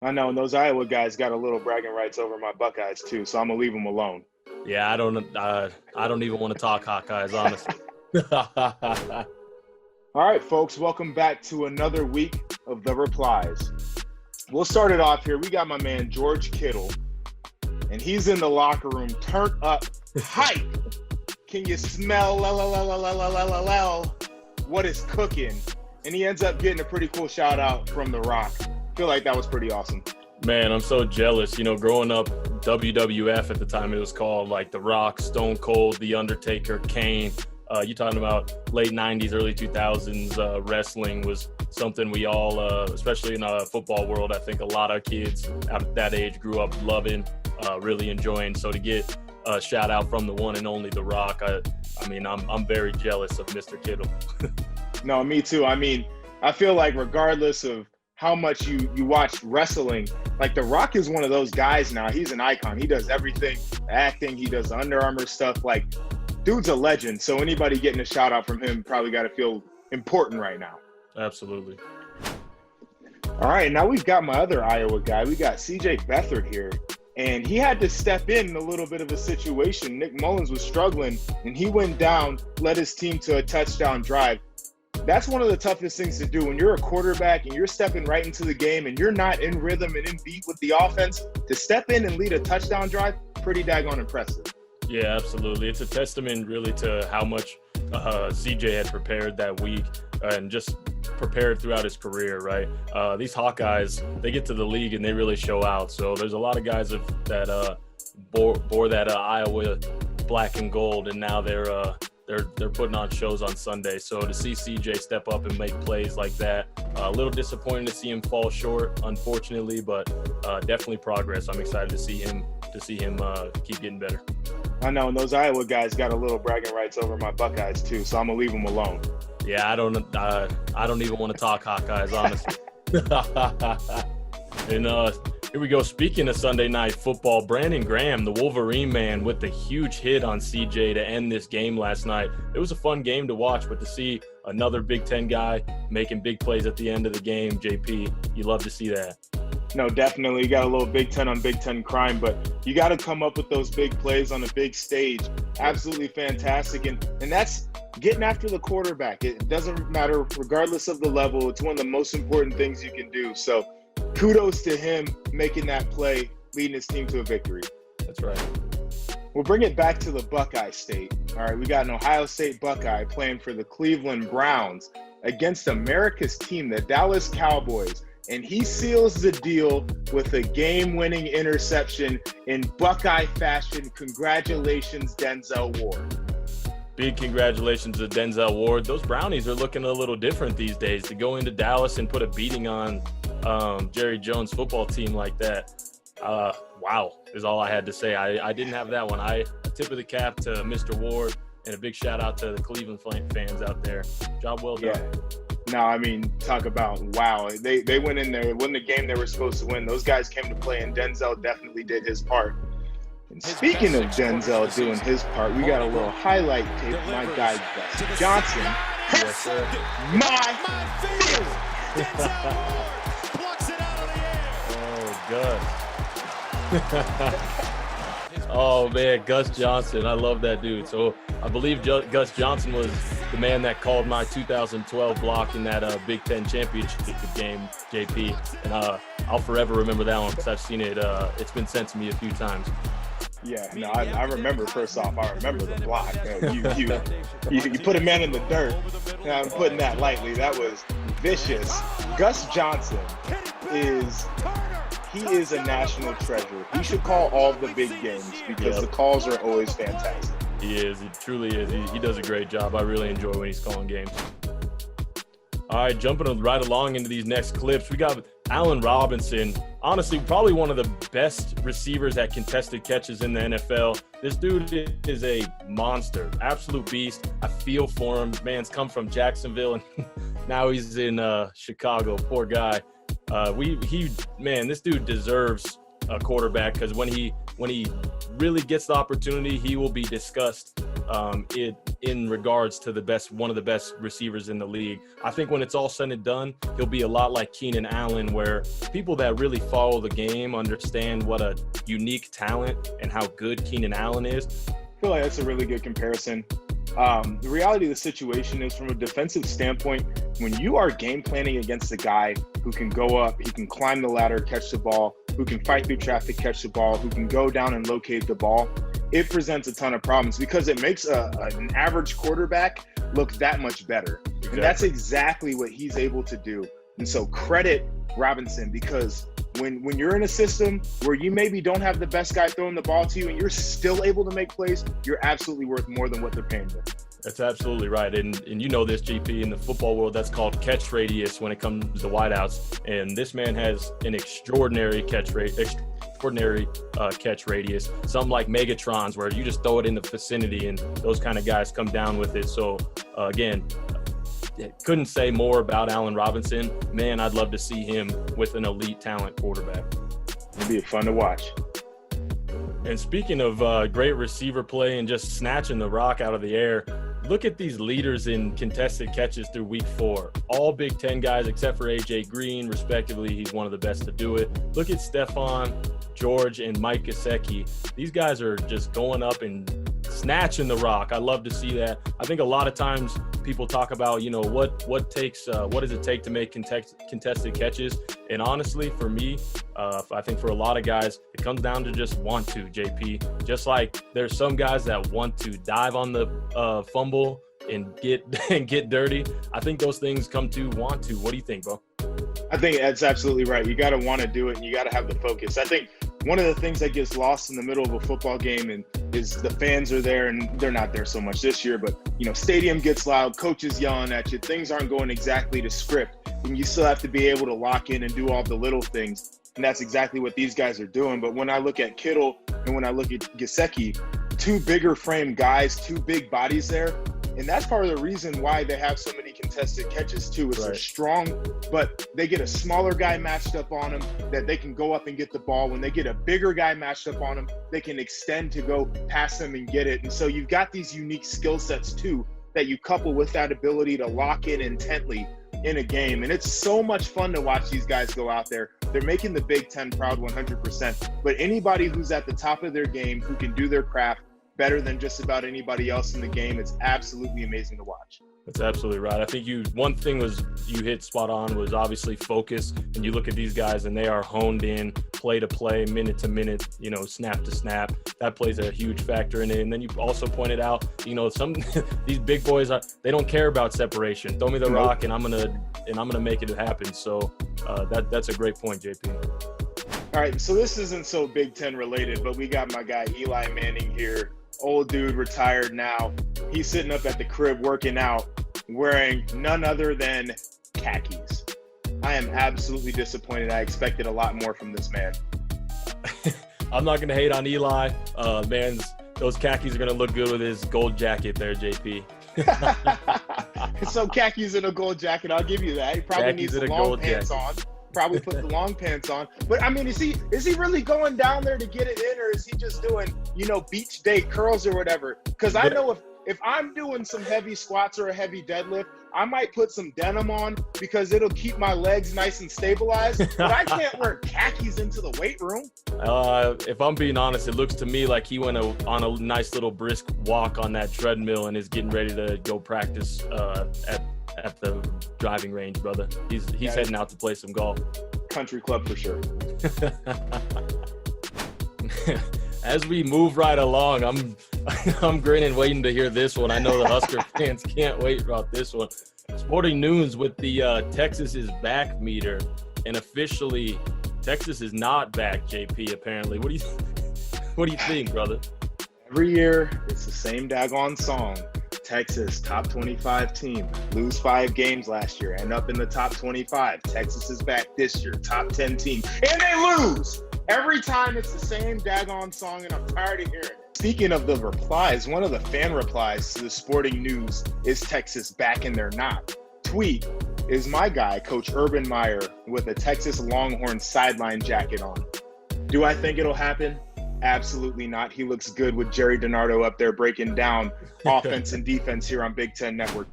I know, and those Iowa guys got a little bragging rights over my Buckeyes too, so I'm gonna leave them alone. Yeah, I don't even want to talk Hawkeyes, honestly. All right, folks, welcome back to another week of the Replies. We'll start it off here. We got my man George Kittle, and he's in the locker room, turned up, hype. Can you smell what is cooking? And he ends up getting a pretty cool shout out from The Rock. I feel like that was pretty awesome. Man, I'm so jealous. You know, growing up, WWF at the time it was called, like The Rock, Stone Cold, The Undertaker, Kane. You're talking about late 90s, early 2000s. Wrestling was something we all, especially in the football world, I think a lot of kids at that age grew up loving, really enjoying. So to get a shout out from the one and only The Rock, I'm very jealous of Mr. Kittle. No, me too. I mean, I feel like regardless of how much you watch wrestling, like The Rock is one of those guys now. He's an icon. He does everything, acting, he does the Under Armour stuff. Like, dude's a legend. So anybody getting a shout out from him probably got to feel important right now. Absolutely. All right, now we've got my other Iowa guy. We got CJ Beathard here. And he had to step in a little bit of a situation. Nick Mullins was struggling, and he went down, led his team to a touchdown drive. That's one of the toughest things to do when you're a quarterback and you're stepping right into the game and you're not in rhythm and in beat with the offense. To step in and lead a touchdown drive, pretty daggone impressive. Yeah, absolutely. It's a testament really to how much CJ had prepared that week and just prepared throughout his career, right? These Hawkeyes, they get to the league and they really show out. So there's a lot of guys that bore that Iowa black and gold, and now they're putting on shows on Sunday. So to see CJ step up and make plays like that, a little disappointing to see him fall short, unfortunately, but definitely progress. I'm excited to see him keep getting better. I know, and those Iowa guys got a little bragging rights over my Buckeyes too, so I'm gonna leave them alone. Yeah, I don't even want to talk Hawkeyes, honestly. And here we go. Speaking of Sunday night football, Brandon Graham, the Wolverine man, with the huge hit on CJ to end this game last night. It was a fun game to watch, but to see another Big Ten guy making big plays at the end of the game, JP, you love to see that. No, definitely. You got a little Big Ten on Big Ten crime, but you got to come up with those big plays on a big stage. Absolutely fantastic. And that's getting after the quarterback. It doesn't matter, regardless of the level. It's one of the most important things you can do. So kudos to him making that play, leading his team to a victory. That's right. We'll bring it back to the Buckeye State. All right, we got an Ohio State Buckeye playing for the Cleveland Browns against America's team, the Dallas Cowboys. And he seals the deal with a game-winning interception in Buckeye fashion. Congratulations, Denzel Ward. Big congratulations to Denzel Ward. Those Brownies are looking a little different these days. To go into Dallas and put a beating on Jerry Jones' football team like that, wow, is all I had to say. I didn't have that one. I tip of the cap to Mr. Ward, and a big shout-out to the Cleveland fans out there. Job well done. Yeah. No, I mean, talk about wow. They went in there. It wasn't a game they were supposed to win. Those guys came to play, and Denzel definitely did his part. And speaking of Denzel doing his part, we got a little highlight tape of my guy, Gus Johnson. Yes, sir. My Oh, Gus. Oh, man, Gus Johnson. I love that dude. So I believe Gus Johnson was the man that called my 2012 block in that Big Ten championship game, JP. And I'll forever remember that one because I've seen it. It's been sent to me a few times. Yeah, no, I remember. First off, I remember the block. You put a man in the dirt. I'm putting that lightly. That was vicious. Gus Johnson is a national treasure. He should call all the big games because the calls are always fantastic. He is. He truly is. He does a great job. I really enjoy when he's calling games. All right, jumping right along into these next clips, we got Allen Robinson. Honestly, probably one of the best receivers at contested catches in the NFL. This dude is a monster, absolute beast. I feel for him. Man's come from Jacksonville, and now he's in Chicago. Poor guy. This dude deserves a quarterback because when he really gets the opportunity, he will be discussed in regards to one of the best receivers in the league. I think when it's all said and done, he'll be a lot like Keenan Allen, where people that really follow the game understand what a unique talent and how good Keenan Allen is. I feel like that's a really good comparison. The reality of the situation is, from a defensive standpoint, when you are game planning against a guy who can go up, he can climb the ladder, catch the ball, who can fight through traffic, catch the ball, who can go down and locate the ball, it presents a ton of problems because it makes an average quarterback look that much better. Exactly. And that's exactly what he's able to do. And so credit Robinson, because when you're in a system where you maybe don't have the best guy throwing the ball to you and you're still able to make plays, you're absolutely worth more than what they're paying you. That's absolutely right. And you know this, GP, in the football world, that's called catch radius when it comes to wideouts. And this man has an extraordinary catch radius, something like Megatrons, where you just throw it in the vicinity and those kind of guys come down with it. So again, couldn't say more about Allen Robinson. Man, I'd love to see him with an elite talent quarterback. It'd be fun to watch. And speaking of great receiver play and just snatching the rock out of the air, look at these leaders in contested catches through week 4. All Big Ten guys except for A.J. Green, respectively. He's one of the best to do it. Look at Stephon, George, and Mike Gesicki. These guys are just going up and snatching the rock. I love to see that. I think a lot of times people talk about, what does it take to make contested catches? And honestly, for me, I think for a lot of guys, it comes down to just want to, JP. Just like there's some guys that want to dive on the fumble and get dirty. I think those things come to want to. What do you think, bro? I think that's absolutely right. You got to want to do it, and you got to have the focus. I think one of the things that gets lost in the middle of a football game is the fans are there, and they're not there so much this year, but stadium gets loud, coaches yelling at you, things aren't going exactly to script, and you still have to be able to lock in and do all the little things. And that's exactly what these guys are doing. But when I look at Kittle and when I look at Gesicki, 2 bigger frame guys, 2 big bodies there. And that's part of the reason why they have so many contested catches too. Is They're strong, but they get a smaller guy matched up on them that they can go up and get the ball. When they get a bigger guy matched up on them, they can extend to go past them and get it. And so you've got these unique skill sets too that you couple with that ability to lock in intently in a game. And it's so much fun to watch these guys go out there. They're making the Big Ten proud 100%. But anybody who's at the top of their game, who can do their craft better than just about anybody else in the game, it's absolutely amazing to watch. That's absolutely right. I think one thing you hit spot on was obviously focus. And you look at these guys and they are honed in play to play, minute to minute, snap to snap. That plays a huge factor in it. And then you also pointed out, some these big boys they don't care about separation. Throw me the rock and I'm gonna make it happen. So that's a great point, JP. All right, so this isn't so Big Ten related, but we got my guy Eli Manning here. Old dude, retired now. He's sitting up at the crib working out, wearing none other than khakis. I am absolutely disappointed. I expected a lot more from this man. I'm not going to hate on Eli. Man, those khakis are going to look good with his gold jacket there, JP. So khakis in a gold jacket, I'll give you that. He probably needs the long pants on. Probably put the long pants on. But I mean, is he really going down there to get it in, or is he just doing, beach day curls or whatever? Because I know if I'm doing some heavy squats or a heavy deadlift, I might put some denim on because it'll keep my legs nice and stabilized. But I can't wear khakis into the weight room. If I'm being honest, it looks to me like he went on a nice little brisk walk on that treadmill and is getting ready to go practice at the driving range, brother. He's heading out to play some golf. Country club for sure. As we move right along, I'm grinning, waiting to hear this one. I know the Husker fans can't wait about this one. Sporting news with the Texas is back meter, and officially Texas is not back. JP, apparently. What do you think, brother? Every year it's the same daggone song. Texas, top 25 team, lose 5 games last year, end up in the top 25. Texas is back this year, top 10 team, and they lose. Every time it's the same daggone song, and I'm tired of hearing it. Speaking of the replies, one of the fan replies to the sporting news is Texas back and they're not. Tweet is my guy, Coach Urban Meyer, with a Texas Longhorn sideline jacket on. Do I think it'll happen? Absolutely not. He looks good with Jerry DiNardo up there breaking down offense and defense here on Big Ten Network.